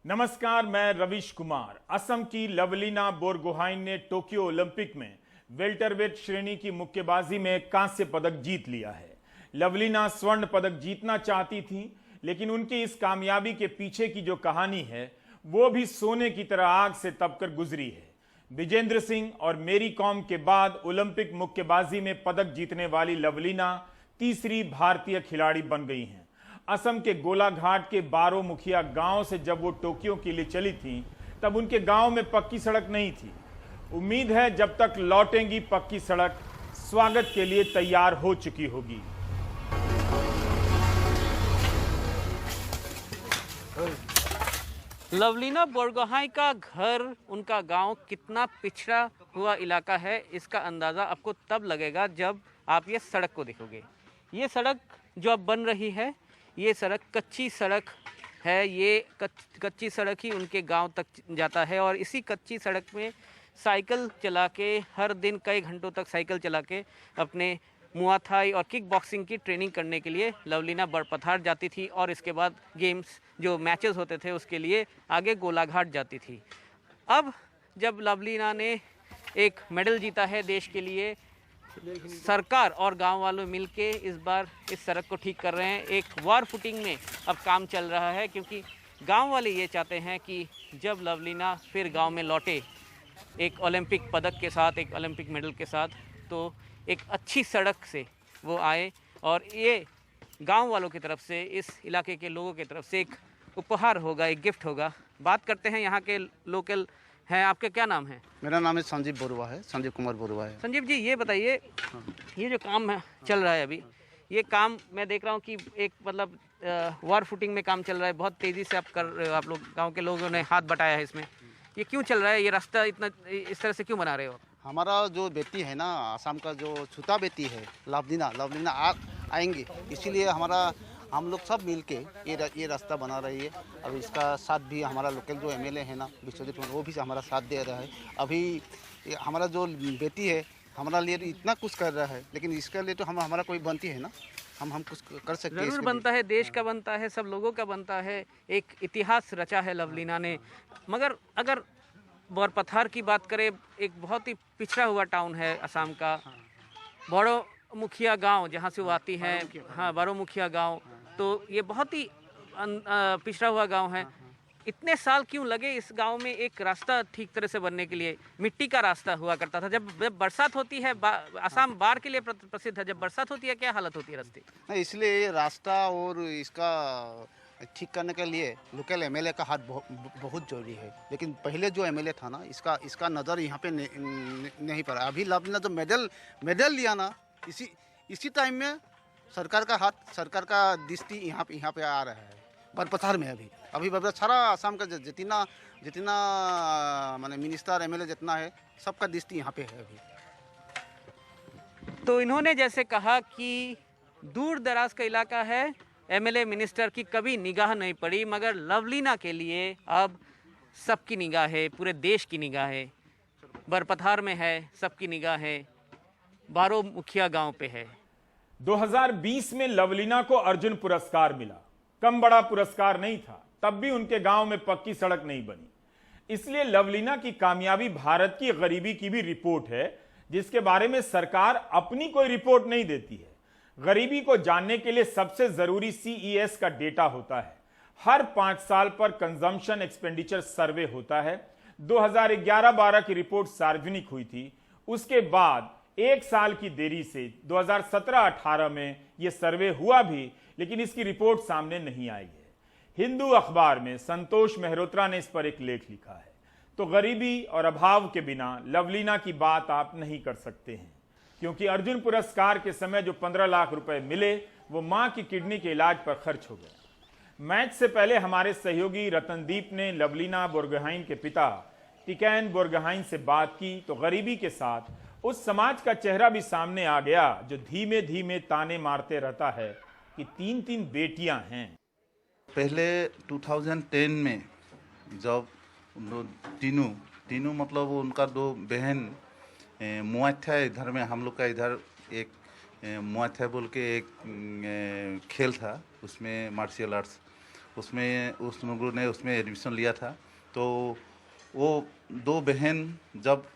नमस्कार, मैं रविश कुमार। असम की लवलीना बोरगोहाइन ने टोक्यो ओलंपिक में वेल्टरवेट श्रेणी की मुक्केबाजी में कांस्य पदक जीत लिया है। लवलीना स्वर्ण पदक जीतना चाहती थी, लेकिन उनकी इस कामयाबी के पीछे की जो कहानी है वो भी सोने की तरह आग से तपकर गुजरी है। विजेंद्र सिंह और मेरी कॉम के बाद ओलंपिक मुक्केबाजी में पदक जीतने वाली लवलीना तीसरी भारतीय खिलाड़ी बन गई हैं। असम के गोलाघाट के बारो मुखिया गांव से जब वो टोक्यो के लिए चली थी, तब उनके गांव में पक्की सड़क नहीं थी। उम्मीद है जब तक लौटेंगी पक्की सड़क स्वागत के लिए तैयार हो चुकी होगी। लवलीना बोरगोहाई का घर, उनका गांव कितना पिछड़ा हुआ इलाका है, इसका अंदाज़ा आपको तब लगेगा जब आप ये सड़क को देखोगे। ये सड़क जो अब बन रही है, ये सड़क कच्ची सड़क है। ये कच्ची सड़क ही उनके गांव तक जाता है और इसी कच्ची सड़क में साइकिल चला के, हर दिन कई घंटों तक साइकिल चला के अपने मुआ थाई और किक बॉक्सिंग की ट्रेनिंग करने के लिए लवलीना बरपथार जाती थी और इसके बाद गेम्स जो मैचेस होते थे उसके लिए आगे गोलाघाट जाती थी। अब जब लवलीना ने एक मेडल जीता है देश के लिए, सरकार और गांव वालों मिलके इस बार इस सड़क को ठीक कर रहे हैं। एक वार फुटिंग में अब काम चल रहा है, क्योंकि गांव वाले ये चाहते हैं कि जब लवलीना फिर गांव में लौटे एक ओलंपिक पदक के साथ, एक ओलंपिक मेडल के साथ, तो एक अच्छी सड़क से वो आए और ये गांव वालों की तरफ से, इस इलाके के लोगों की तरफ से एक उपहार होगा, एक गिफ्ट होगा। बात करते हैं यहाँ के लोकल हैं। आपका क्या नाम है? मेरा नाम है संजीव बरुआ है, संजीव कुमार बरुआ है। संजीव जी, ये बताइए, ये जो काम है चल रहा है अभी, ये काम मैं देख रहा हूँ कि एक मतलब वार फुटिंग में काम चल रहा है, बहुत तेज़ी से आप कर रहे हो, आप लोग गांव के लोगों ने हाथ बटाया है इसमें। ये क्यों चल रहा है? ये रास्ता इतना इस तरह से क्यों बना रहे हो? हमारा जो बेटी है ना, आसाम का जो छुता बेटी है लवलीना आएंगे, इसीलिए हम लोग सब मिल के ये रास्ता बना रही है। अब इसका साथ भी हमारा लोकल जो एमएलए है ना विश्वजीत, वो भी हमारा साथ दे रहा है। अभी हमारा जो बेटी है हमारा लिए इतना कुछ कर रहा है, लेकिन इसके लिए तो हमारा कोई बनती है ना, हम कुछ कर सकते हैं। जरूर बनता है, देश का बनता है, सब लोगों का बनता है। एक इतिहास रचा है लवलीना ने। मगर अगर बरपथार की बात करें, एक बहुत ही पिछड़ा हुआ टाउन है असम का, बारो मुखिया गांव जहां से वो आती हैं। हाँ, बारो मुखिया गांव, तो ये बहुत ही पिछड़ा हुआ गांव है। इतने साल क्यों लगे इस गांव में एक रास्ता ठीक तरह से बनने के लिए? मिट्टी का रास्ता हुआ करता था। जब बरसात होती है, असम बाढ़ के लिए प्रसिद्ध है, जब बरसात होती है क्या हालत होती है रास्ते? नहीं, इसलिए रास्ता और इसका ठीक करने के लिए लोकल एमएलए का हाथ बहुत जरूरी है। लेकिन पहले जो एमएलए था ना, इसका नज़र यहाँ पे नहीं पड़ा। अभी लवलीना जो मेडल लिया ना, इसी टाइम में सरकार का हाथ, सरकार का दृष्टि यहाँ पे आ रहा है बरपथार में। अभी सारा आसाम का जितना माने मिनिस्टर एमएलए जितना है, सबका दृष्टि यहाँ पे है अभी। तो इन्होंने जैसे कहा कि दूर दराज का इलाका है, एमएलए मिनिस्टर की कभी निगाह नहीं पड़ी, मगर लवलीना के लिए अब सबकी निगाह है, पूरे देश की निगाह है। बरपथार में है, सबकी निगाह है, बारो मुखिया गांव पे है। 2020 में लवलीना को अर्जुन पुरस्कार मिला। कम बड़ा पुरस्कार नहीं था, तब भी उनके गांव में पक्की सड़क नहीं बनी। इसलिए लवलीना की कामयाबी भारत की गरीबी की भी रिपोर्ट है, जिसके बारे में सरकार अपनी कोई रिपोर्ट नहीं देती है। गरीबी को जानने के लिए सबसे जरूरी CES का डेटा होता है। हर 5 साल पर कंजम्पशन एक्सपेंडिचर सर्वे होता है। 2011-12 की रिपोर्ट सार्वजनिक हुई थी। उसके बाद एक साल की देरी से 2017-18 में यह सर्वे हुआ भी, लेकिन इसकी रिपोर्ट सामने नहीं आई है। हिंदू अखबार में संतोष मेहरोत्रा ने इस पर एक लेख लिखा है। तो गरीबी और अभाव के बिना लवलीना की बात आप नहीं कर सकते हैं, क्योंकि अर्जुन पुरस्कार के समय जो 15 लाख रुपए मिले, वो मां की किडनी के इलाज पर खर्च हो गए। मैच से पहले हमारे सहयोगी रतनदीप ने लवलीना बोरगोहाइन के पिता टिकैन बोरगोहाइन से बात की, तो गरीबी के साथ उस समाज का चेहरा भी सामने आ गया जो धीमे धीमे ताने मारते रहता है कि 3 बेटियां हैं। पहले 2010 में जब तीनों मतलब उनका 2 बहन मुआ थाई, इधर में हम लोग का इधर एक मुआ थाई बोल के एक खेल था, उसमें मार्शल आर्ट्स, उसमें उस नगरू ने उसमें एडमिशन लिया था। तो वो दो बहन जब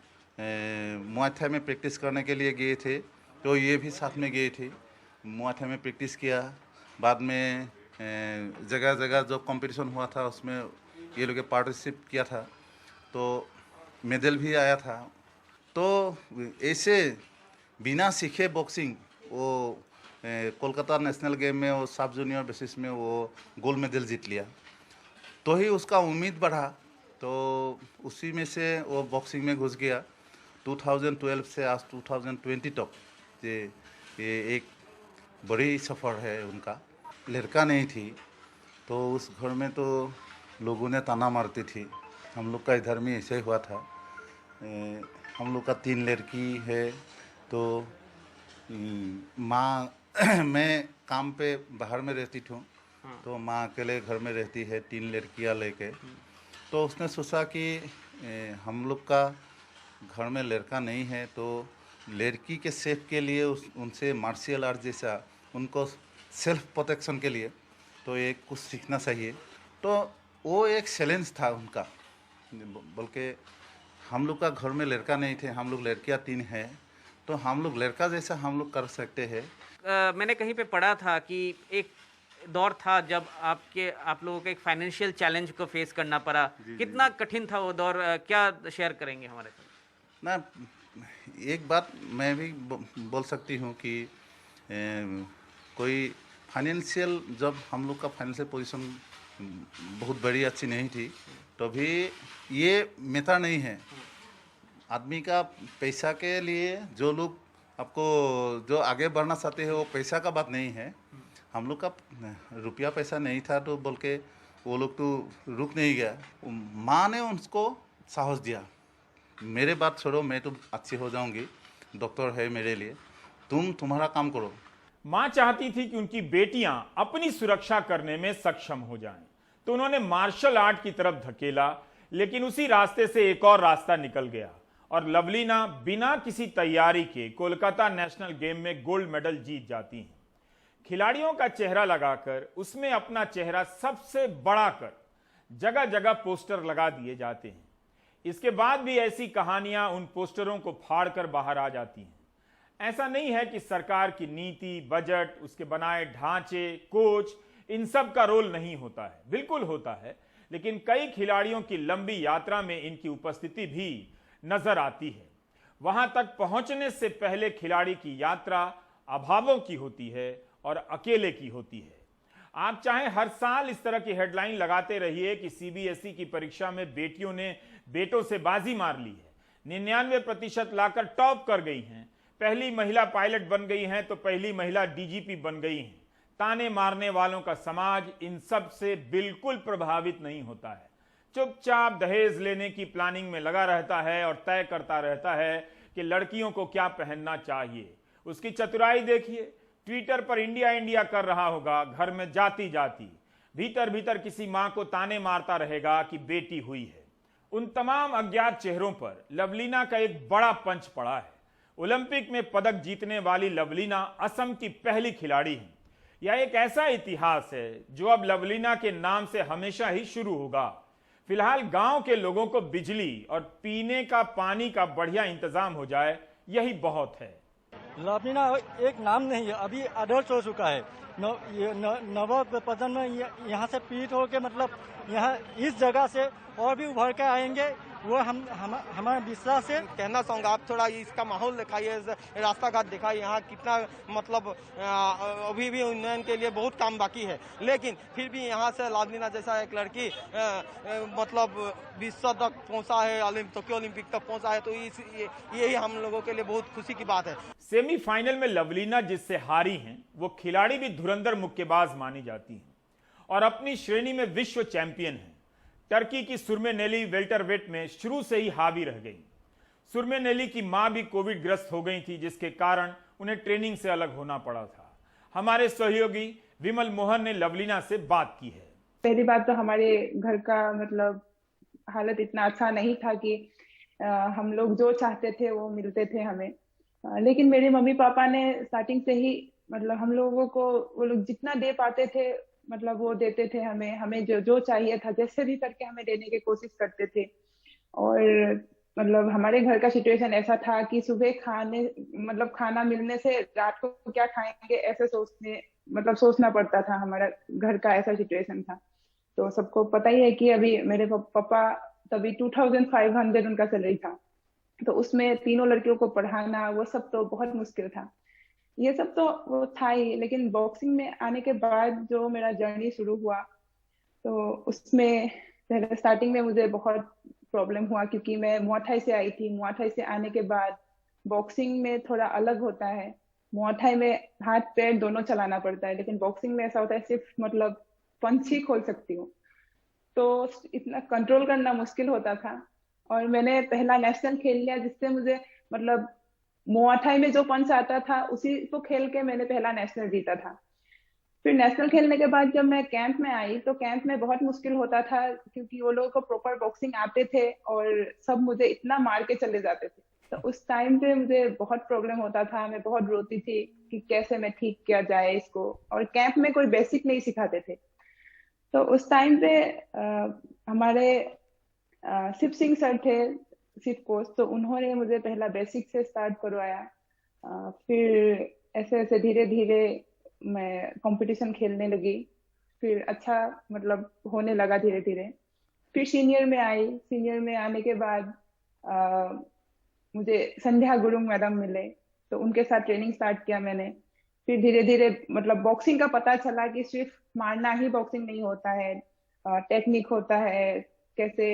मुआय थाई में प्रैक्टिस करने के लिए गए थे तो ये भी साथ में गए थे। मुआय थाई में प्रैक्टिस किया, बाद में जगह जगह जो कंपटीशन हुआ था उसमें ये लोग पार्टिसिपेट किया था, तो मेडल भी आया था। तो ऐसे बिना सीखे बॉक्सिंग वो कोलकाता नेशनल गेम में वो सब जूनियर बेसिस में वो गोल्ड मेडल जीत लिया। तो ही उसका उम्मीद बढ़ा, तो उसी में से वो बॉक्सिंग में घुस गया। 2012 से आज 2020 तक ये एक बड़ी सफ़र है उनका। लड़का नहीं थी तो उस घर में तो लोगों ने ताना मारती थी। हम लोग का इधर में ऐसे ही हुआ था। हम लोग का 3 लड़की है, तो माँ मैं काम पे बाहर में रहती थी, तो माँ अकेले घर में रहती है 3 लड़कियाँ लेके। तो उसने सोचा कि हम लोग का घर में लड़का नहीं है, तो लड़की के सेफ के लिए उनसे मार्शल आर्ट जैसा उनको सेल्फ प्रोटेक्शन के लिए तो एक कुछ सीखना चाहिए। तो वो एक चैलेंज था उनका, बल्कि हम लोग का घर में लड़का नहीं थे, हम लोग लड़कियां 3 हैं, तो हम लोग लड़का जैसा हम लोग कर सकते हैं। मैंने कहीं पे पढ़ा था कि एक दौर था जब आप लोगों को एक फाइनेंशियल चैलेंज को फेस करना पड़ा। कितना कठिन था वो दौर, क्या शेयर करेंगे हमारे साथ? ना, एक बात मैं भी बोल सकती हूँ कि कोई फाइनेंशियल, जब हम लोग का फाइनेंशियल पोजीशन बहुत बड़ी अच्छी नहीं थी, तो भी ये मैटर नहीं है। आदमी का पैसा के लिए जो लोग आपको जो आगे बढ़ना चाहते हैं वो पैसा का बात नहीं है। हम लोग का रुपया पैसा नहीं था, तो बोल के वो लोग तो रुक नहीं गया। माँ ने उनको साहस दिया, मेरे बात छोड़ो, मैं तो अच्छी हो जाऊंगी, डॉक्टर है मेरे लिए, तुम्हारा काम करो। मां चाहती थी कि उनकी बेटियां अपनी सुरक्षा करने में सक्षम हो जाएं, तो उन्होंने मार्शल आर्ट की तरफ धकेला, लेकिन उसी रास्ते से एक और रास्ता निकल गया और लवलीना बिना किसी तैयारी के कोलकाता नेशनल गेम में गोल्ड मेडल जीत जाती हैं। खिलाड़ियों का चेहरा लगाकर उसमें अपना चेहरा सबसे बड़ा कर जगह जगह पोस्टर लगा दिए जाते हैं। इसके बाद भी ऐसी कहानियां उन पोस्टरों को फाड़कर बाहर आ जाती हैं। ऐसा नहीं है कि सरकार की नीति, बजट, उसके बनाए ढांचे, कोच, इन सब का रोल नहीं होता है, बिल्कुल होता है, लेकिन कई खिलाड़ियों की लंबी यात्रा में इनकी उपस्थिति भी नजर आती है। वहां तक पहुंचने से पहले खिलाड़ी की यात्रा अभावों की होती है और अकेले की होती है। आप चाहे हर साल इस तरह की हेडलाइन लगाते रहिए कि सीबीएसई की परीक्षा में बेटियों ने बेटों से बाजी मार ली है, 99% लाकर टॉप कर गई हैं, पहली महिला पायलट बन गई हैं, तो पहली महिला डीजीपी बन गई हैं। ताने मारने वालों का समाज इन सब से बिल्कुल प्रभावित नहीं होता है। चुपचाप दहेज लेने की प्लानिंग में लगा रहता है और तय करता रहता है कि लड़कियों को क्या पहनना चाहिए। उसकी चतुराई देखिए, ट्विटर पर इंडिया इंडिया कर रहा होगा, घर में जाती जाती भीतर भीतर किसी मां को ताने मारता रहेगा कि बेटी हुई है। उन तमाम अज्ञात चेहरों पर लवलीना का एक बड़ा पंच पड़ा है। ओलंपिक में पदक जीतने वाली लवलीना असम की पहली खिलाड़ी हैं। यह एक ऐसा इतिहास है जो अब लवलीना के नाम से हमेशा ही शुरू होगा। फिलहाल गांव के लोगों को बिजली और पीने का पानी का बढ़िया इंतजाम हो जाए, यही बहुत है। लवलीना एक नाम नहीं है, अभी अडल्ट हो चुका है। नवप्रजन्म में यहाँ से पीड़ित होकर, मतलब यहाँ इस जगह से और भी उभर के आएंगे, वो हमारा विश्वास है। कहना चाहूँगा, आप थोड़ा इसका माहौल दिखाइए, रास्ता घाट दिखाइए, यहाँ कितना मतलब अभी भी उन्नयन के लिए बहुत काम बाकी है, लेकिन फिर भी यहाँ से लवलीना जैसा एक लड़की मतलब विश्व तक पहुँचा है, टोक्यो ओलंपिक तक पहुँचा है, तो यही हम लोगों के लिए बहुत खुशी की बात है। सेमीफाइनल में लवलीना जिससे हारी हैं, वो खिलाड़ी भी धुरंधर मुक्केबाज मानी जाती हैं और अपनी श्रेणी में विश्व चैंपियन है। टर्की की सुरमेनेली वेल्टरवेट में शुरू से ही हावी रह गई। सुरमेनेली की मां भी कोविड ग्रस्त हो गई थी, जिसके कारण उन्हें ट्रेनिंग से अलग होना पड़ा था। हमारे सहयोगी विमल मोहन ने लवलीना से बात की है। पहली बात तो हमारे घर का मतलब हालत इतना अच्छा नहीं था कि हम लोग जो चाहते थे वो मिलते थे हमें, लेकिन मेरे मम्मी पापा ने स्टार्टिंग से ही मतलब हम लोगों को वो लोग जितना दे पाते थे मतलब वो देते थे हमें हमें जो जो चाहिए था जैसे भी करके हमें देने की कोशिश करते थे। और मतलब हमारे घर का सिचुएशन ऐसा था कि सुबह खाने मतलब खाना मिलने से रात को क्या खाएंगे ऐसे सोचना पड़ता था। हमारा घर का ऐसा सिचुएशन था। तो सबको पता ही है कि अभी मेरे पापा तभी 2500 उनका सैलरी था, तो उसमें तीनों लड़कियों को पढ़ाना वो सब तो बहुत मुश्किल था। ये सब तो वो था ही, लेकिन बॉक्सिंग में आने के बाद जो मेरा जर्नी शुरू हुआ तो उसमें पहले स्टार्टिंग में मुझे बहुत प्रॉब्लम हुआ, क्योंकि मैं मुआ थाई से आई थी। मुआ थाई से आने के बाद बॉक्सिंग में थोड़ा अलग होता है। मुआ थाई में हाथ पैर दोनों चलाना पड़ता है, लेकिन बॉक्सिंग में ऐसा होता है सिर्फ मतलब पंच ही खोल सकती हूँ, तो इतना कंट्रोल करना मुश्किल होता था। और मैंने पहला नेशनल खेल लिया, जिससे मुझे मतलब मुआ थाई में जो पंच आता था उसी को खेल के मैंने पहला नेशनल जीता था। फिर नेशनल खेलने के बाद जब मैं कैंप में आई तो कैंप में बहुत मुश्किल होता था, क्योंकि वो लोगों को प्रॉपर बॉक्सिंग आते थे और सब मुझे इतना मार के चले जाते थे। तो उस टाइम पे मुझे बहुत प्रॉब्लम होता था, मैं बहुत रोती थी कि कैसे मैं ठीक किया जाए इसको। और कैंप में कोई बेसिक नहीं सिखाते थे। तो उस टाइम पे हमारे शिव सिंह सर थे, शिव कोच, तो उन्होंने मुझे पहला बेसिक से स्टार्ट करवाया। फिर ऐसे ऐसे धीरे धीरे मैं कंपटीशन खेलने लगी। फिर अच्छा मतलब होने लगा धीरे धीरे। फिर सीनियर में आई। सीनियर में आने के बाद मुझे संध्या गुरुंग मैडम मिले, तो उनके साथ ट्रेनिंग स्टार्ट किया मैंने। फिर धीरे धीरे मतलब बॉक्सिंग का पता चला कि सिर्फ मारना ही बॉक्सिंग नहीं होता है, टेक्निक होता है, कैसे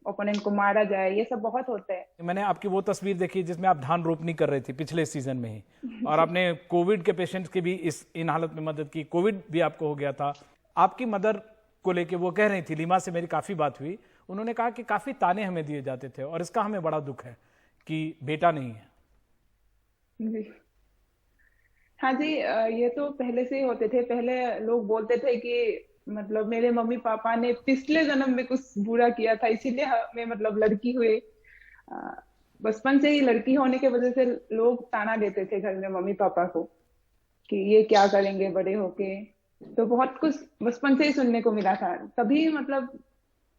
ओपोनेंट को मारा जाए, ये सब बहुत होता है। मैंने आपकी वो तस्वीर देखी जिसमें आप धान रोपनी कर रही थी पिछले सीजन में ही, और आपने कोविड के पेशेंट्स की भी इन हालत में मदद की। कोविड भी आपको हो गया था। आपकी मदर को लेके वो कह रही थी, लीमा से मेरी काफी बात हुई, उन्होंने कहा कि काफी ताने हमें दिए जाते थे और इसका हमें बड़ा दुख है कि बेटा नहीं है। जी हाँ जी, ये तो पहले से ही होते थे। पहले लोग बोलते थे कि मतलब मेरे मम्मी पापा ने पिछले जन्म में कुछ बुरा किया था, इसीलिए मैं मतलब लड़की हुई। बचपन से ही लड़की होने के वजह से लोग ताना देते थे घर में मम्मी पापा को कि ये क्या करेंगे बड़े होके। तो बहुत कुछ बचपन से ही सुनने को मिला था। तभी मतलब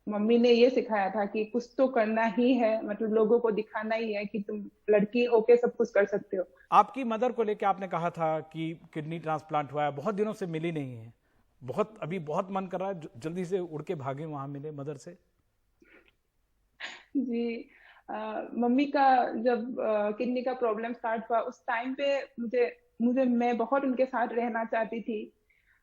मम्मी ने ये सिखाया था कि कुछ तो करना ही है, मतलब लोगों को दिखाना ही है कि तुम लड़की होके सब कुछ कर सकते हो। आपकी मदर को लेके आपने कहा था कि किडनी ट्रांसप्लांट हुआ है, बहुत दिनों से मिली नहीं है, अभी बहुत मन कर रहा है जल्दी से उड़ के भागे वहां मिले मदर से। जी मम्मी का जब किडनी का प्रॉब्लम स्टार्ट हुआ उस टाइम पे मुझे मैं बहुत उनके साथ रहना चाहती थी।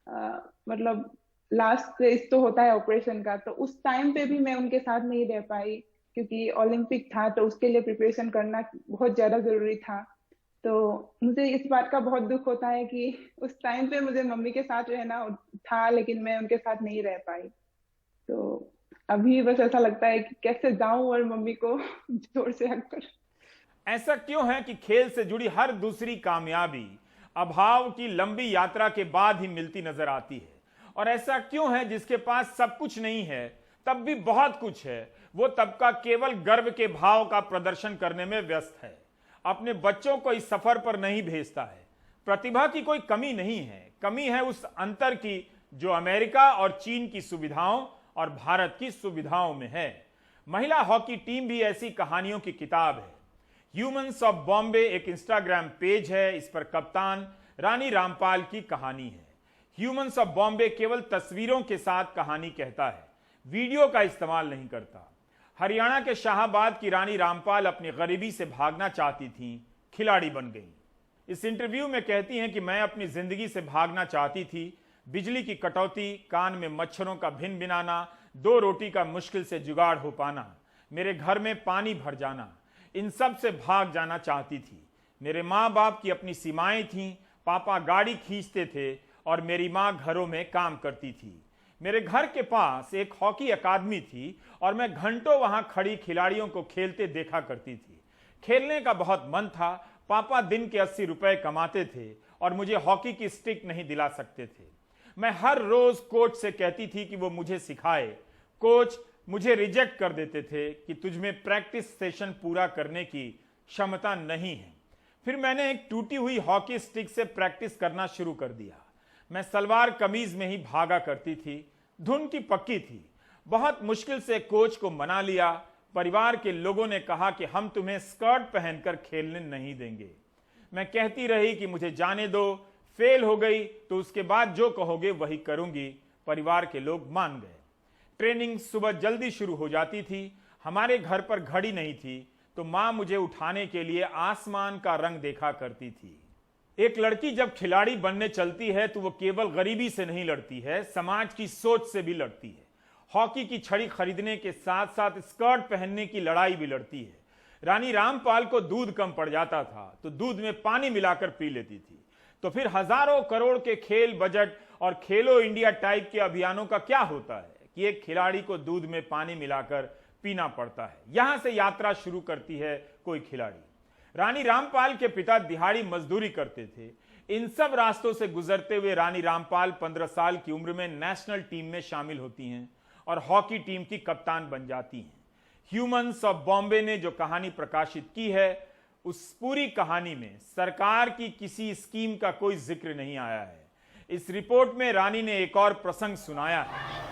मतलब लास्ट स्टेज तो होता है ऑपरेशन का, तो उस टाइम पे भी मैं उनके साथ नहीं रह पाई, क्योंकि ओलंपिक था तो उसके लिए प्रिपरेशन करना बहुत ज्यादा जरूरी था। तो मुझे इस बात का बहुत दुख होता है कि उस टाइम पे मुझे मम्मी के साथ रहना था, लेकिन मैं उनके साथ नहीं रह पाई। तो अभी बस ऐसा लगता है कि कैसे जाऊं और मम्मी को जोर से हक कर। ऐसा क्यों है कि खेल से जुड़ी हर दूसरी कामयाबी अभाव की लंबी यात्रा के बाद ही मिलती नजर आती है? और ऐसा क्यों है जिसके पास सब कुछ नहीं है तब भी बहुत कुछ है, वो तबका केवल गर्व के भाव का प्रदर्शन करने में व्यस्त है, अपने बच्चों को इस सफर पर नहीं भेजता है? प्रतिभा की कोई कमी नहीं है, कमी है उस अंतर की जो अमेरिका और चीन की सुविधाओं और भारत की सुविधाओं में है। महिला हॉकी टीम भी ऐसी कहानियों की किताब है। ह्यूमंस ऑफ बॉम्बे एक इंस्टाग्राम पेज है, इस पर कप्तान रानी रामपाल की कहानी है। ह्यूमंस ऑफ बॉम्बे केवल तस्वीरों के साथ कहानी कहता है, वीडियो का इस्तेमाल नहीं करता। हरियाणा के शाहाबाद की रानी रामपाल अपनी गरीबी से भागना चाहती थीं, खिलाड़ी बन गई। इस इंटरव्यू में कहती हैं कि मैं अपनी जिंदगी से भागना चाहती थी, बिजली की कटौती, कान में मच्छरों का भिन भिनाना, 2 रोटी का मुश्किल से जुगाड़ हो पाना, मेरे घर में पानी भर जाना, इन सब से भाग जाना चाहती थी। मेरे माँ बाप की अपनी सीमाएं थीं, पापा गाड़ी खींचते थे और मेरी माँ घरों में काम करती थी। मेरे घर के पास एक हॉकी अकादमी थी और मैं घंटों वहां खड़ी खिलाड़ियों को खेलते देखा करती थी। खेलने का बहुत मन था। पापा दिन के 80 रुपए कमाते थे और मुझे हॉकी की स्टिक नहीं दिला सकते थे। मैं हर रोज कोच से कहती थी कि वो मुझे सिखाए। कोच मुझे रिजेक्ट कर देते थे कि तुझमें प्रैक्टिस सेशन पूरा करने की क्षमता नहीं है। फिर मैंने एक टूटी हुई हॉकी स्टिक से प्रैक्टिस करना शुरू कर दिया। मैं सलवार कमीज में ही भागा करती थी। धुन की पक्की थी। बहुत मुश्किल से कोच को मना लिया। परिवार के लोगों ने कहा कि हम तुम्हें स्कर्ट पहनकर खेलने नहीं देंगे। मैं कहती रही कि मुझे जाने दो, फेल हो गई तो उसके बाद जो कहोगे वही करूंगी। परिवार के लोग मान गए। ट्रेनिंग सुबह जल्दी शुरू हो जाती थी। हमारे घर पर घड़ी नहीं थी तो मां मुझे उठाने के लिए आसमान का रंग देखा करती थी। एक लड़की जब खिलाड़ी बनने चलती है तो वो केवल गरीबी से नहीं लड़ती है, समाज की सोच से भी लड़ती है। हॉकी की छड़ी खरीदने के साथ साथ स्कर्ट पहनने की लड़ाई भी लड़ती है। रानी रामपाल को दूध कम पड़ जाता था तो दूध में पानी मिलाकर पी लेती थी। तो फिर हजारों करोड़ के खेल बजट और खेलो इंडिया टाइप के अभियानों का क्या होता है कि एक खिलाड़ी को दूध में पानी मिलाकर पीना पड़ता है। यहां से यात्रा शुरू करती है कोई खिलाड़ी। रानी रामपाल के पिता दिहाड़ी मजदूरी करते थे। इन सब रास्तों से गुजरते हुए रानी रामपाल 15 साल की उम्र में नेशनल टीम में शामिल होती हैं और हॉकी टीम की कप्तान बन जाती हैं। ह्यूमंस ऑफ बॉम्बे ने जो कहानी प्रकाशित की है उस पूरी कहानी में सरकार की किसी स्कीम का कोई जिक्र नहीं आया है। इस रिपोर्ट में रानी ने एक और प्रसंग सुनाया है।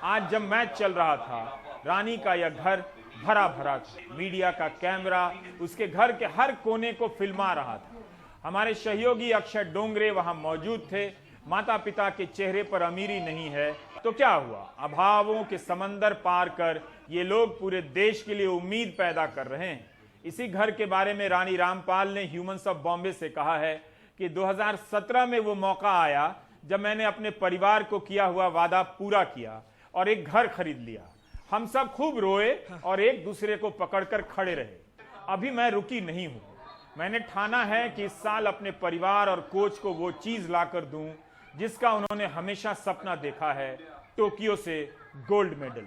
आज जब मैच चल रहा था, रानी का यह घर भरा भरा था। मीडिया का कैमरा उसके घर के हर कोने को फिल्मा रहा था। हमारे सहयोगी अक्षय डोंगरे वहां मौजूद थे। माता पिता के चेहरे पर अमीरी नहीं है तो क्या हुआ, अभावों के समंदर पार कर ये लोग पूरे देश के लिए उम्मीद पैदा कर रहे हैं। इसी घर के बारे में रानी रामपाल ने ह्यूमंस ऑफ बॉम्बे से कहा है कि 2017 में वो मौका आया जब मैंने अपने परिवार को किया हुआ वादा पूरा किया और एक घर खरीद लिया। हम सब खूब रोए और एक दूसरे को पकड़कर खड़े रहे। अभी मैं रुकी नहीं हूं। मैंने ठाना है कि इस साल अपने परिवार और कोच को वो चीज लाकर दूं जिसका उन्होंने हमेशा सपना देखा है, टोक्यो से गोल्ड मेडल।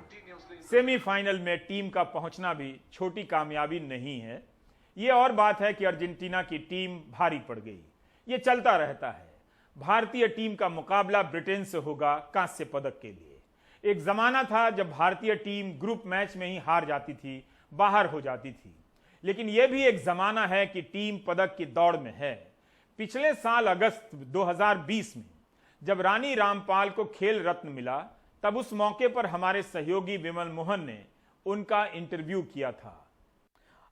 सेमीफाइनल में टीम का पहुंचना भी छोटी कामयाबी नहीं है। ये और बात है कि अर्जेंटीना की टीम भारी पड़ गई। ये चलता रहता है। भारतीय टीम का मुकाबला ब्रिटेन से होगा कांस्य पदक के लिए। एक जमाना था जब भारतीय टीम ग्रुप मैच में ही हार जाती थी, बाहर हो जाती थी। लेकिन यह भी एक जमाना है कि टीम पदक की दौड़ में है। पिछले साल अगस्त 2020 में जब रानी रामपाल को खेल रत्न मिला, तब उस मौके पर हमारे सहयोगी विमल मोहन ने उनका इंटरव्यू किया था।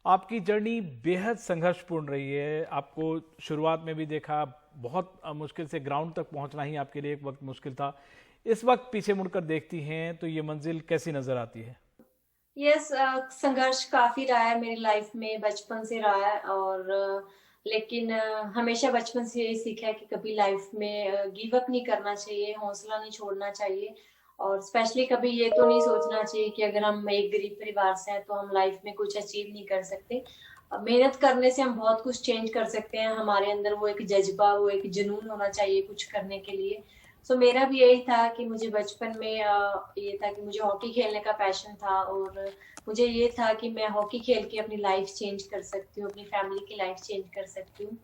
आपकी जर्नी बेहद संघर्षपूर्ण रही है। आपको शुरुआत में भी देखा, बहुत मुश्किल से ग्राउंड तक पहुंचना ही आपके लिए एक वक्त मुश्किल था। इस वक्त पीछे मुड़कर देखती हैं तो ये मंजिल कैसी नजर आती है? यस, संघर्ष काफी रहा है मेरी लाइफ में, बचपन से रहा है। और लेकिन हमेशा बचपन से यही सीखा है कि कभी लाइफ में गिव अप नहीं करना चाहिए, हौसला नहीं छोड़ना चाहिए। और स्पेशली कभी ये तो नहीं सोचना चाहिए कि अगर हम एक गरीब परिवार से हैं तो हम लाइफ में कुछ अचीव नहीं कर सकते। मेहनत करने से हम बहुत कुछ चेंज कर सकते हैं। हमारे अंदर वो एक जज्बा, वो एक जुनून होना चाहिए कुछ करने के लिए। सो मेरा भी यही था कि मुझे बचपन में ये था कि मुझे हॉकी खेलने का पैशन था और मुझे ये था कि मैं हॉकी खेल के अपनी लाइफ चेंज कर सकती हूँ, अपनी फैमिली की लाइफ चेंज कर सकती हूँ।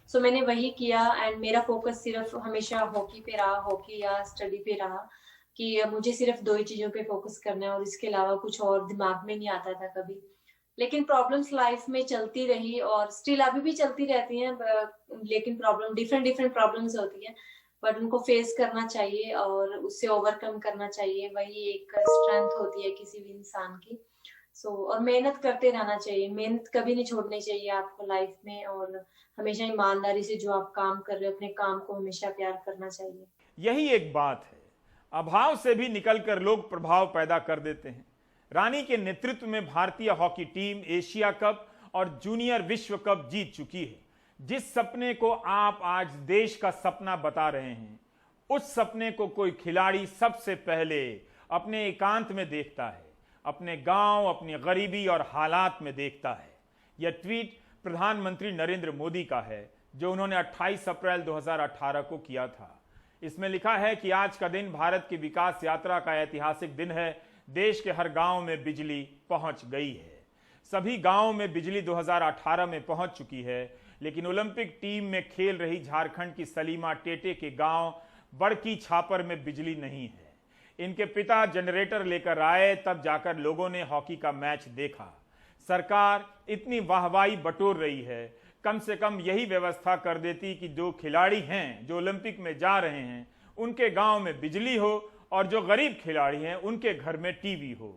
सो मैंने वही किया एंड मेरा फोकस सिर्फ हमेशा हॉकी पे रहा, हॉकी या स्टडी पे रहा कि मुझे सिर्फ 2 ही चीजों पे फोकस करना है और इसके अलावा कुछ और दिमाग में नहीं आता था कभी। लेकिन प्रॉब्लम्स लाइफ में चलती रही और स्टिल अभी भी चलती रहती हैं, लेकिन प्रॉब्लम डिफरेंट प्रॉब्लम्स होती हैं, बट उनको फेस करना चाहिए और उससे ओवरकम करना चाहिए। वही एक स्ट्रेंथ होती है किसी भी इंसान की। और मेहनत करते रहना चाहिए, मेहनत कभी नहीं छोड़नी चाहिए आपको लाइफ में। और हमेशा ईमानदारी से जो आप काम कर रहे हो, अपने काम को हमेशा प्यार करना चाहिए। यही एक बात है, अभाव से भी निकलकर लोग प्रभाव पैदा कर देते हैं। रानी के नेतृत्व में भारतीय हॉकी टीम एशिया कप और जूनियर विश्व कप जीत चुकी है। जिस सपने को आप आज देश का सपना बता रहे हैं, उस सपने को कोई खिलाड़ी सबसे पहले अपने एकांत में देखता है, अपने गांव, अपनी गरीबी और हालात में देखता है। यह ट्वीट प्रधानमंत्री नरेंद्र मोदी का है जो उन्होंने 28 अप्रैल 2018 को किया था। इसमें लिखा है कि आज का दिन भारत की विकास यात्रा का ऐतिहासिक दिन है। देश के हर गांव में बिजली पहुंच गई है। सभी गांवों में बिजली 2018 में पहुंच चुकी है, लेकिन ओलंपिक टीम में खेल रही झारखंड की सलीमा टेटे के गांव बड़की छापर में बिजली नहीं है। इनके पिता जनरेटर लेकर आए, तब जाकर लोगों ने हॉकी का मैच देखा। सरकार इतनी वाहवाही बटोर रही है, कम से कम यही व्यवस्था कर देती कि जो खिलाड़ी हैं जो ओलंपिक में जा रहे हैं उनके गांव में बिजली हो और जो गरीब खिलाड़ी हैं उनके घर में टीवी हो।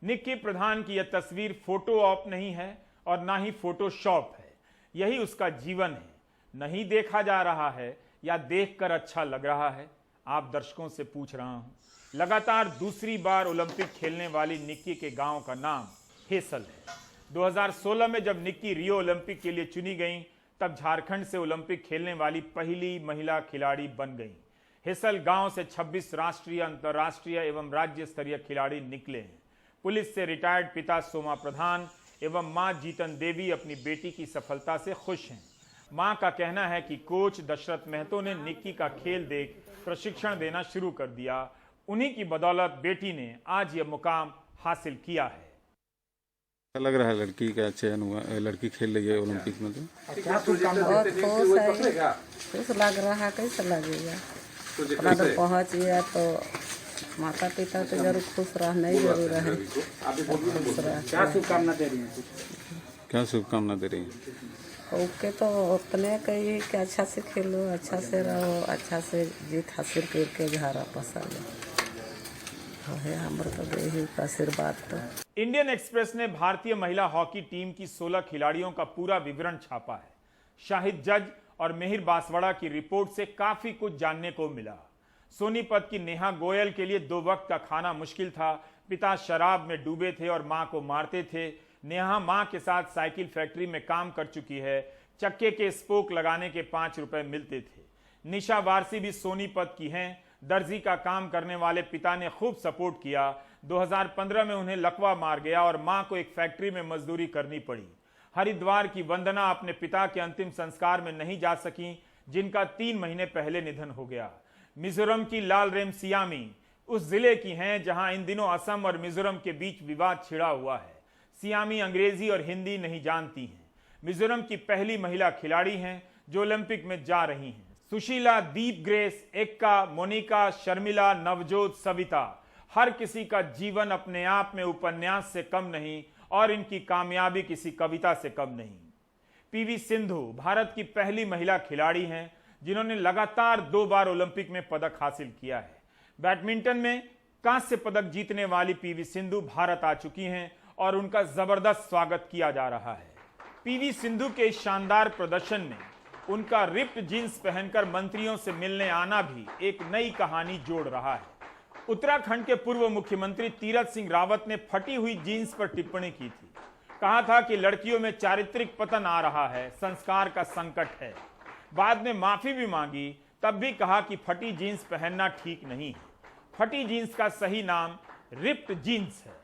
निक्की प्रधान की यह तस्वीर फोटो ऑप नहीं है और ना ही फोटोशॉप है, यही उसका जीवन है। नहीं देखा जा रहा है या देखकर अच्छा लग रहा है? आप दर्शकों से पूछ रहा हूं। लगातार दूसरी बार ओलंपिक खेलने वाली निक्की के गांव का नाम हेसल है। 2016 में जब निक्की रियो ओलंपिक के लिए चुनी गई तब झारखंड से ओलंपिक खेलने वाली पहली महिला खिलाड़ी बन गई। हेसल गांव से 26 राष्ट्रीय, अंतर्राष्ट्रीय एवं राज्य स्तरीय खिलाड़ी निकले हैं। पुलिस से रिटायर्ड पिता सोमा प्रधान एवं मां जीतन देवी अपनी बेटी की सफलता से खुश हैं। मां का कहना है कि कोच दशरथ महतो ने निक्की का खेल देख प्रशिक्षण देना शुरू कर दिया। उन्हीं की बदौलत बेटी ने आज यह मुकाम हासिल किया है। लग रहा है लड़की का चयन हुआ, लड़की खेल रही है ओलंपिक में। तो बहुत खुश लग रहा है, कैसे लगेगा? अपना तो पहुँच गया तो माता पिता तो जरूर खुश रहना ही जरूर है। क्या शुभकामना दे रही हैं? क्या शुभकामना दे रही हैं? ओके, तो उतने कही कि अच्छा से खेलो, अच्छा से रहो, अच्छा से जीत हासिल करके घर वापस आ जाओ। है हमारे तो यही आशीर्वाद। तो इंडियन एक्सप्रेस ने भारतीय महिला हॉकी टीम की 16 खिलाड़ियों का पूरा विवरण छापा है। शाहिद जज और मेहिर बांसवाड़ा की रिपोर्ट से काफी कुछ जानने को मिला। सोनीपत की नेहा गोयल के लिए 2 वक्त का खाना मुश्किल था। पिता शराब में डूबे थे और मां को मारते थे। नेहा मां के साथ साइकिल फैक्ट्री में काम कर चुकी है। चक्के के स्पोक लगाने के 5 रुपए मिलते थे। निशा वारसी भी सोनीपत की हैं। दर्जी का काम करने वाले पिता ने खूब सपोर्ट किया। 2015 में उन्हें लकवा मार गया और मां को एक फैक्ट्री में मजदूरी करनी पड़ी। हरिद्वार की वंदना अपने पिता के अंतिम संस्कार में नहीं जा सकी, जिनका 3 महीने पहले निधन हो गया। मिजोरम की लाल रेमसियामी उस जिले की हैं जहां इन दिनों असम और मिजोरम के बीच विवाद छिड़ा हुआ है। सियामी अंग्रेजी और हिंदी नहीं जानती हैं। मिजोरम की पहली महिला खिलाड़ी हैं जो ओलंपिक में जा रही हैं। सुशीला, दीप ग्रेस, एक्का, मोनिका, शर्मिला, नवजोत, सविता, हर किसी का जीवन अपने आप में उपन्यास से कम नहीं और इनकी कामयाबी किसी कविता से कम नहीं। पीवी सिंधु भारत की पहली महिला खिलाड़ी हैं जिन्होंने लगातार 2 बार ओलंपिक में पदक हासिल किया है। बैडमिंटन में कांस्य पदक जीतने वाली पीवी सिंधु भारत आ चुकी हैं और उनका जबरदस्त स्वागत किया जा रहा है। पीवी सिंधु के शानदार प्रदर्शन में उनका रिप्ड जींस पहनकर मंत्रियों से मिलने आना भी एक नई कहानी जोड़ रहा है। उत्तराखंड के पूर्व मुख्यमंत्री तीरथ सिंह रावत ने फटी हुई जींस पर टिप्पणी की थी। कहा था कि लड़कियों में चारित्रिक पतन आ रहा है, संस्कार का संकट है। बाद में माफी भी मांगी, तब भी कहा कि फटी जींस पहनना ठीक नहीं है। फटी जींस का सही नाम रिप्ड जींस है।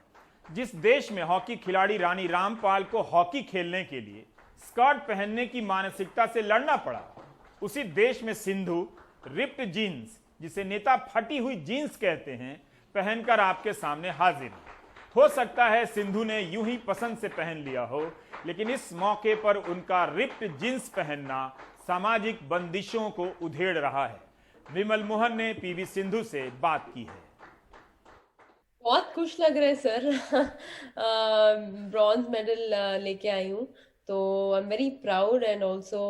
जिस देश में हॉकी खिलाड़ी रानी रामपाल को हॉकी खेलने के लिए स्कर्ट पहनने की मानसिकता से लड़ना पड़ा, उसी देश में सिंधु रिप्ड जीन्स, जिसे नेता फटी हुई जीन्स कहते हैं, पहनकर आपके सामने हाजिर है। हो सकता है सिंधु ने यूं ही पसंद से पहन लिया हो, लेकिन इस मौके पर उनका रिप्ड जीन्स पहनना सामाजिक बंदिशों को उधेड़ रहा है। विमल मोहन ने पीवी सिंधु से बात की है। बहुत खुश लग रहा है सर। ब्रॉन्ज मेडल लेके आई हूँ, तो I am very proud and also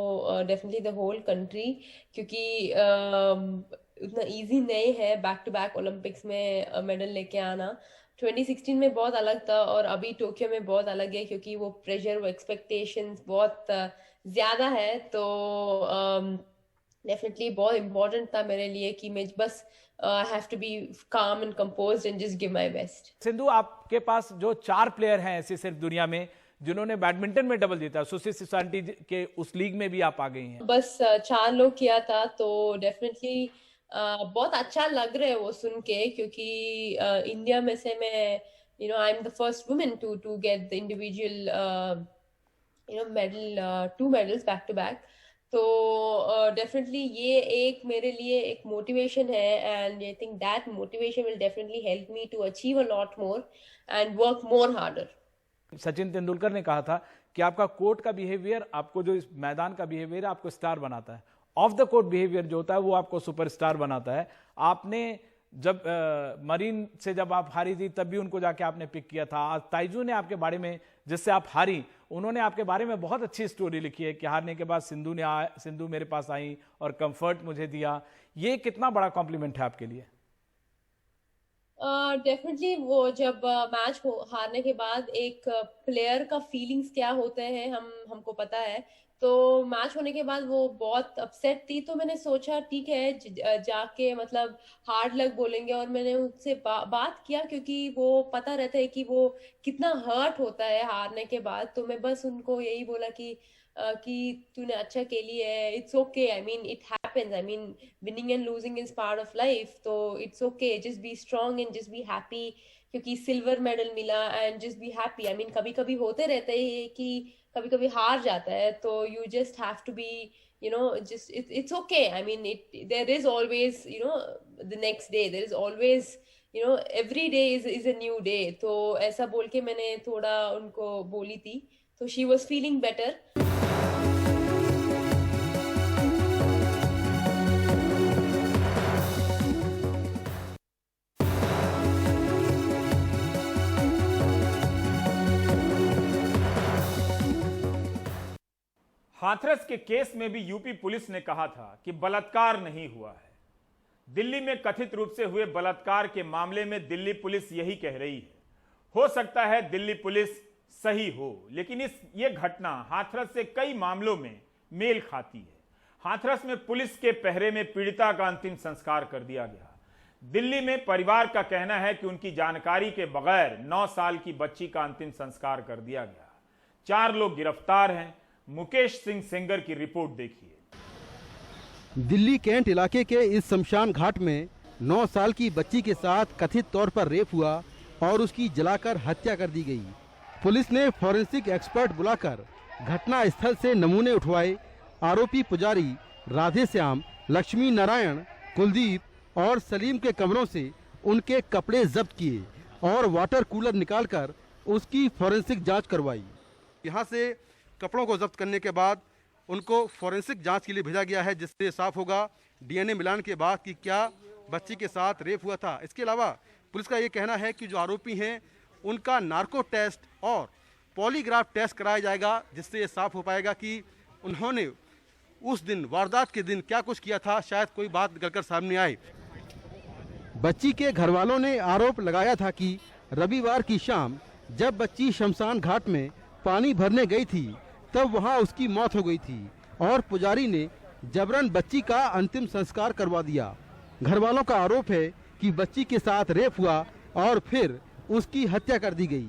definitely the whole country, क्योंकि उतना इजी नहीं है बैक टू बैक ओलंपिक्स में मेडल लेके आना। 2016 में बहुत अलग था और अभी टोक्यो में बहुत अलग है, क्योंकि वो प्रेशर, वो एक्सपेक्टेशंस बहुत ज़्यादा है। तो डेफिनेटली बहुत इम्पोर्टेंट था मेरे लिए कि मैं बस I have to be calm and composed and just give my best. Sindhu, आपके पास जो 4 प्लेयर हैं ऐसे सिर्फ दुनिया में जिन्होंने बैडमिंटन में डबल जीता, सुशील सिसांटी के उस लीग में भी आप आ गई हैं। बस 4 लोग किया था, तो डेफिनेटली बहुत अच्छा लग रहा है वो सुन के, क्योंकि इंडिया में से मैं I am the first women to get the individual medal, 2 medals back to back. तो डेफिनेटली ये एक मेरे लिए एक मोटिवेशन है, and I think that motivation will definitely help me to achieve a lot more and work more harder. Sachin Tendulkar ने कहा था कि आपका कोर्ट का बिहेवियर, आपको जो इस मैदान का बिहेवियर है, आपको स्टार बनाता है। ऑफ द कोर्ट बिहेवियर जो होता है वो आपको सुपरस्टार बनाता है। आपने जब मरीन से जब आप हारी थी तब भी उनको जाके आपने पिक किया था। आज ताइजू ने आपके बारे में, जिससे आप हारी, उन्होंने आपके बारे में बहुत अच्छी स्टोरी लिखी है कि हारने के बाद सिंधु मेरे पास आई और कंफर्ट मुझे दिया। ये कितना बड़ा कॉम्प्लीमेंट है आपके लिए? डेफिनेटली वो जब मैच हारने के बाद एक प्लेयर का फीलिंग्स क्या होते हैं हमको पता है। तो मैच होने के बाद वो बहुत अपसेट थी, तो मैंने सोचा ठीक है जाके मतलब हार्ड लक बोलेंगे, और मैंने उससे बात किया क्योंकि वो पता रहता है कि वो कितना हर्ट होता है हारने के बाद। तो मैं बस उनको यही बोला कि तूने अच्छा खेली है, it's okay, I mean it happens, I mean winning and losing is part of life, तो it's okay, just be strong and just be happy, क्योंकि सिल्वर मेडल मिला and just be happy. I mean कभी कभी होते रहते हैं कि कभी कभी हार जाता है, तो you just have to be just it's okay. I mean there is always the next day, there is always every day is a new day. तो ऐसा बोल के मैंने थोड़ा उनको बोली थी, तो she was feeling better. Hathras के केस में भी यूपी पुलिस ने कहा था कि बलात्कार नहीं हुआ है। दिल्ली में कथित रूप से हुए बलात्कार के मामले में दिल्ली पुलिस यही कह रही है। हो सकता है दिल्ली पुलिस सही हो, लेकिन ये घटना हाथरस से कई मामलों में मेल खाती है। हाथरस में पुलिस के पहरे में पीड़िता का अंतिम संस्कार कर दिया गया। दिल्ली में परिवार का कहना है कि उनकी जानकारी के बगैर 9 साल की बच्ची का अंतिम संस्कार कर दिया गया। 4 लोग गिरफ्तार हैं। मुकेश सिंह सेंगर की रिपोर्ट देखिए। दिल्ली कैंट इलाके के इस शमशान घाट में 9 साल की बच्ची के साथ कथित तौर पर रेप हुआ और उसकी जलाकर हत्या कर दी गई। पुलिस ने फॉरेंसिक एक्सपर्ट बुलाकर घटना स्थल से नमूने उठवाए। आरोपी पुजारी राधेश्याम, लक्ष्मी नारायण, कुलदीप और सलीम के कमरों से उनके कपड़े जब्त किए और वाटर कूलर निकालकर उसकी फॉरेंसिक जांच करवाई। यहाँ से कपड़ों को जब्त करने के बाद उनको फॉरेंसिक जांच के लिए भेजा गया है, जिससे साफ होगा डीएनए मिलान के बाद कि क्या बच्ची के साथ रेप हुआ था। इसके अलावा पुलिस का ये कहना है कि जो आरोपी हैं उनका नार्को टेस्ट और पॉलीग्राफ टेस्ट कराया जाएगा, जिससे ये साफ हो पाएगा कि उन्होंने उस दिन वारदात के दिन क्या कुछ किया था। शायद कोई बात निकलकर सामने आए। बच्ची के घर वालों ने आरोप लगाया था कि रविवार की शाम जब बच्ची शमशान घाट में पानी भरने गई थी तब वहां उसकी मौत हो गई थी और पुजारी ने जबरन बच्ची का अंतिम संस्कार करवा दिया। घर वालों का आरोप है कि बच्ची के साथ रेप हुआ और फिर उसकी हत्या कर दी गई।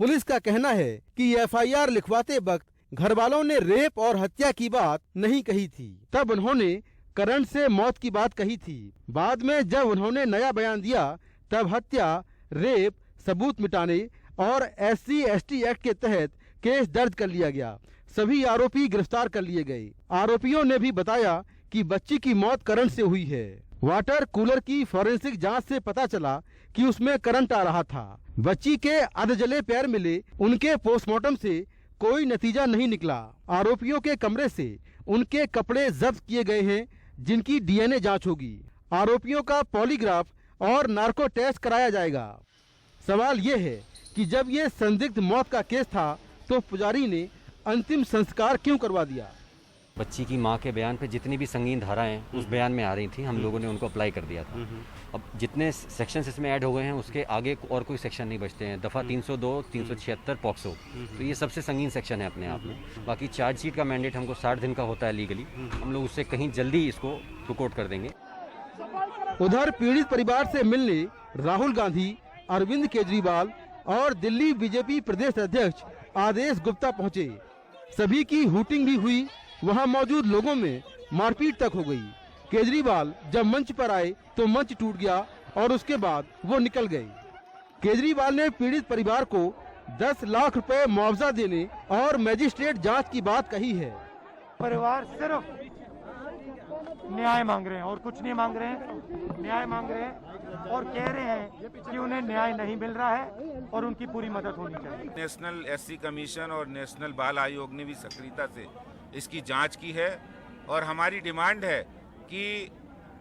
पुलिस का कहना है कि एफआईआर लिखवाते वक्त घर वालों ने रेप और हत्या की बात नहीं कही थी। तब उन्होंने करंट से मौत की बात कही थी। बाद में जब उन्होंने नया बयान दिया तब हत्या, रेप, सबूत मिटाने और SC/ST एक्ट के तहत केस दर्ज कर लिया गया। सभी आरोपी गिरफ्तार कर लिए गए। आरोपियों ने भी बताया कि बच्ची की मौत करंट से हुई है। वाटर कूलर की फॉरेंसिक जांच से पता चला कि उसमें करंट आ रहा था। बच्ची के अधजले पैर मिले। उनके पोस्टमार्टम से कोई नतीजा नहीं निकला। आरोपियों के कमरे से उनके कपड़े जब्त किए गए हैं, जिनकी डीएनए जांच होगी। आरोपियों का पॉलीग्राफ और नार्को टेस्ट कराया जाएगा। सवाल ये है कि जब ये संदिग्ध मौत का केस था तो पुजारी ने अंतिम संस्कार क्यों करवा दिया। बच्ची की मां के बयान पे जितनी भी संगीन धाराएं उस बयान में आ रही थी, हम लोगों ने उनको अप्लाई कर दिया था। अब जितने सेक्शंस इसमें ऐड हो गए हैं उसके आगे और कोई सेक्शन नहीं बचते हैं। दफ़ा 302, 376 पॉक्सो, तो ये सबसे संगीन सेक्शन है अपने आप में। बाकी चार्जशीट का मैंडेट हमको 60 दिन का होता है लीगली। हम लोग उससे कहीं जल्दी इसको रुकआउट कर देंगे। उधर पीड़ित परिवार से मिलने राहुल गांधी, अरविंद केजरीवाल और दिल्ली बीजेपी प्रदेश अध्यक्ष आदेश गुप्ता पहुंचे। सभी की हूटिंग भी हुई। वहां मौजूद लोगों में मारपीट तक हो गई। केजरीवाल जब मंच पर आए तो मंच टूट गया और उसके बाद वो निकल गए। केजरीवाल ने पीड़ित परिवार को 10 लाख रुपए मुआवजा देने और मजिस्ट्रेट जांच की बात कही है। परिवार सिर्फ न्याय मांग रहे हैं और कुछ नहीं मांग रहे हैं। न्याय मांग रहे हैं और कह रहे हैं कि उन्हें न्याय नहीं मिल रहा है और उनकी पूरी मदद होनी चाहिए। नेशनल SC कमीशन और नेशनल बाल आयोग ने भी सक्रियता से इसकी जांच की है और हमारी डिमांड है कि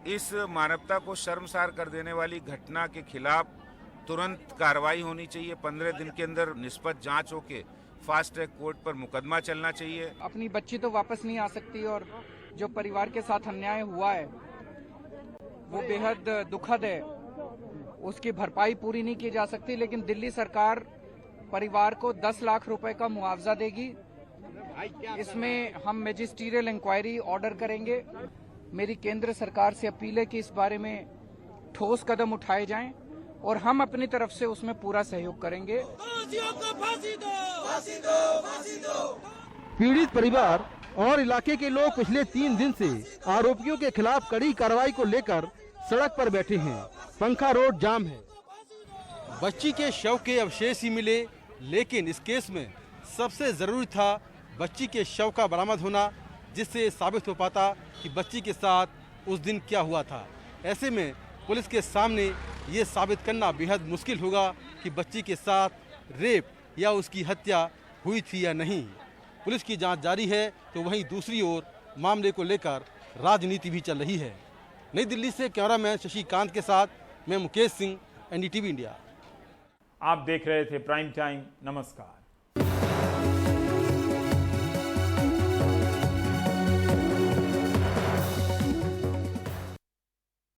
इस मानवता को शर्मसार कर देने वाली घटना के खिलाफ तुरंत कार्रवाई होनी चाहिए। 15 दिन के अंदर निष्पक्ष जांच होके फास्ट ट्रैक कोर्ट पर मुकदमा चलना चाहिए। अपनी बच्ची तो वापस नहीं आ सकती और जो परिवार के साथ अन्याय हुआ है वो बेहद दुखद है। उसकी भरपाई पूरी नहीं की जा सकती, लेकिन दिल्ली सरकार परिवार को 10 लाख रुपए का मुआवजा देगी। इसमें हम मैजिस्ट्रियल इंक्वायरी ऑर्डर करेंगे। मेरी केंद्र सरकार से अपील है कि इस बारे में ठोस कदम उठाए जाएं और हम अपनी तरफ से उसमें पूरा सहयोग करेंगे। पीड़ित परिवार और इलाके के लोग पिछले 3 दिन से आरोपियों के खिलाफ कड़ी कार्रवाई को लेकर सड़क पर बैठे हैं। पंखा रोड जाम है। बच्ची के शव के अवशेष ही मिले, लेकिन इस केस में सबसे जरूरी था बच्ची के शव का बरामद होना, जिससे साबित हो पाता कि बच्ची के साथ उस दिन क्या हुआ था। ऐसे में पुलिस के सामने ये साबित करना बेहद मुश्किल होगा कि बच्ची के साथ रेप या उसकी हत्या हुई थी या नहीं। पुलिस की जांच जारी है, तो वहीं दूसरी ओर मामले को लेकर राजनीति भी चल रही है। नई दिल्ली से कैमरामैन शशिकांत के साथ मैं मुकेश सिंह, NDTV इंडिया। आप देख रहे थे प्राइम टाइम। नमस्कार।